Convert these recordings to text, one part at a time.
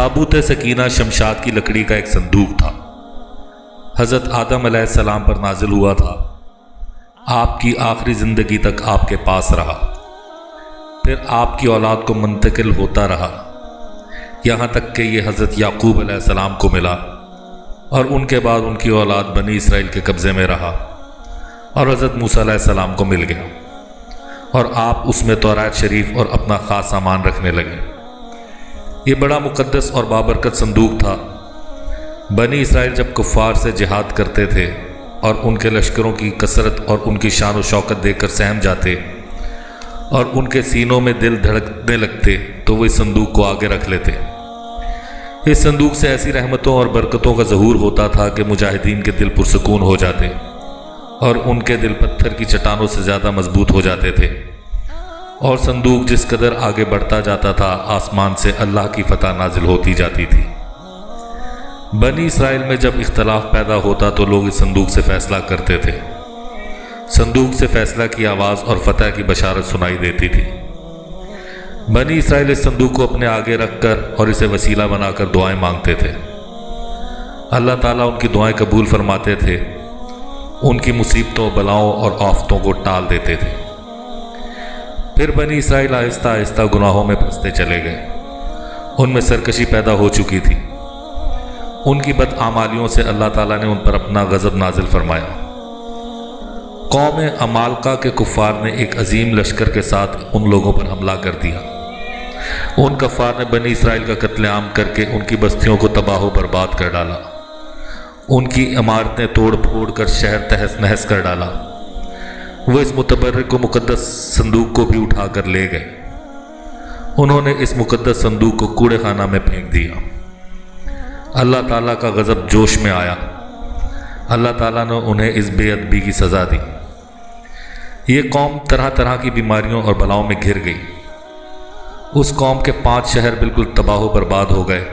تابوت سکینہ شمشاد کی لکڑی کا ایک صندوق تھا، حضرت آدم علیہ السلام پر نازل ہوا تھا، آپ کی آخری زندگی تک آپ کے پاس رہا، پھر آپ کی اولاد کو منتقل ہوتا رہا، یہاں تک کہ یہ حضرت یعقوب علیہ السلام کو ملا، اور ان کے بعد ان کی اولاد بنی اسرائیل کے قبضے میں رہا، اور حضرت موسیٰ علیہ السلام کو مل گیا، اور آپ اس میں توراۃ شریف اور اپنا خاص سامان رکھنے لگے۔ یہ بڑا مقدس اور بابرکت صندوق تھا۔ بنی اسرائیل جب کفار سے جہاد کرتے تھے اور ان کے لشکروں کی کثرت اور ان کی شان و شوکت دیکھ کر سہم جاتے اور ان کے سینوں میں دل دھڑکنے لگتے تو وہ اس صندوق کو آگے رکھ لیتے۔ اس صندوق سے ایسی رحمتوں اور برکتوں کا ظہور ہوتا تھا کہ مجاہدین کے دل پرسکون ہو جاتے اور ان کے دل پتھر کی چٹانوں سے زیادہ مضبوط ہو جاتے تھے، اور صندوق جس قدر آگے بڑھتا جاتا تھا آسمان سے اللہ کی فتح نازل ہوتی جاتی تھی۔ بنی اسرائیل میں جب اختلاف پیدا ہوتا تو لوگ اس صندوق سے فیصلہ کرتے تھے۔ صندوق سے فیصلہ کی آواز اور فتح کی بشارت سنائی دیتی تھی۔ بنی اسرائیل اس صندوق کو اپنے آگے رکھ کر اور اسے وسیلہ بنا کر دعائیں مانگتے تھے۔ اللہ تعالیٰ ان کی دعائیں قبول فرماتے تھے، ان کی مصیبتوں، بلاؤں اور آفتوں کو ٹال دیتے تھے۔ پھر بنی اسرائیل آہستہ آہستہ گناہوں میں پھنستے چلے گئے، ان میں سرکشی پیدا ہو چکی تھی۔ ان کی بدعمالیوں سے اللہ تعالیٰ نے ان پر اپنا غضب نازل فرمایا۔ قوم عمالقہ کے کفار نے ایک عظیم لشکر کے ساتھ ان لوگوں پر حملہ کر دیا۔ ان کفار نے بنی اسرائیل کا قتل عام کر کے ان کی بستیوں کو تباہ و برباد کر ڈالا، ان کی عمارتیں توڑ پھوڑ کر شہر تہس نہس کر ڈالا۔ وہ اس متبرک و مقدس صندوق کو بھی اٹھا کر لے گئے۔ انہوں نے اس مقدس صندوق کو کوڑے خانہ میں پھینک دیا۔ اللہ تعالیٰ کا غضب جوش میں آیا۔ اللہ تعالیٰ نے انہیں اس بے ادبی کی سزا دی۔ یہ قوم طرح طرح کی بیماریوں اور بلاؤں میں گھر گئی۔ اس قوم کے 5 شہر بالکل تباہ و برباد ہو گئے،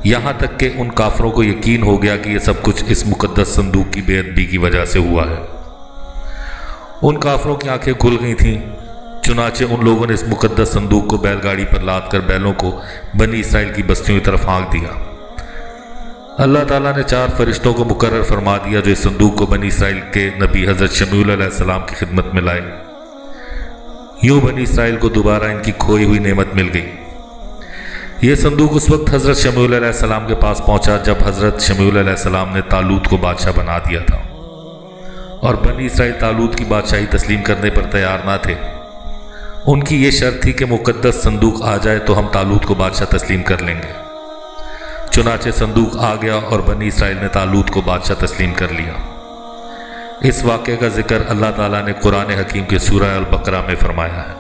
یہاں تک کہ ان کافروں کو یقین ہو گیا کہ یہ سب کچھ اس مقدس صندوق کی بے ادبی کی وجہ سے ہوا ہے۔ ان کافروں کی آنکھیں کھل گئی تھیں، چنانچہ ان لوگوں نے اس مقدس صندوق کو بیل گاڑی پر لاد کر بیلوں کو بنی اسرائیل کی بستیوں کی طرف ہانک دیا۔ اللہ تعالیٰ نے 4 فرشتوں کو مقرر فرما دیا جو اس صندوق کو بنی اسرائیل کے نبی حضرت شمعون علیہ السلام کی خدمت میں لائے۔ یوں بنی اسرائیل کو دوبارہ ان کی کھوئی ہوئی نعمت مل گئی۔ یہ صندوق اس وقت حضرت شمعون علیہ السلام کے پاس پہنچا جب حضرت شمعون علیہ السلام نے طالوت کو بادشاہ بنا دیا تھا، اور بنی اسرائیل طالوت کی بادشاہی تسلیم کرنے پر تیار نہ تھے۔ ان کی یہ شرط تھی کہ مقدس صندوق آ جائے تو ہم طالوت کو بادشاہ تسلیم کر لیں گے۔ چنانچہ صندوق آ گیا اور بنی اسرائیل نے طالوت کو بادشاہ تسلیم کر لیا۔ اس واقعے کا ذکر اللہ تعالیٰ نے قرآن حکیم کے سورہ البقرہ میں فرمایا ہے۔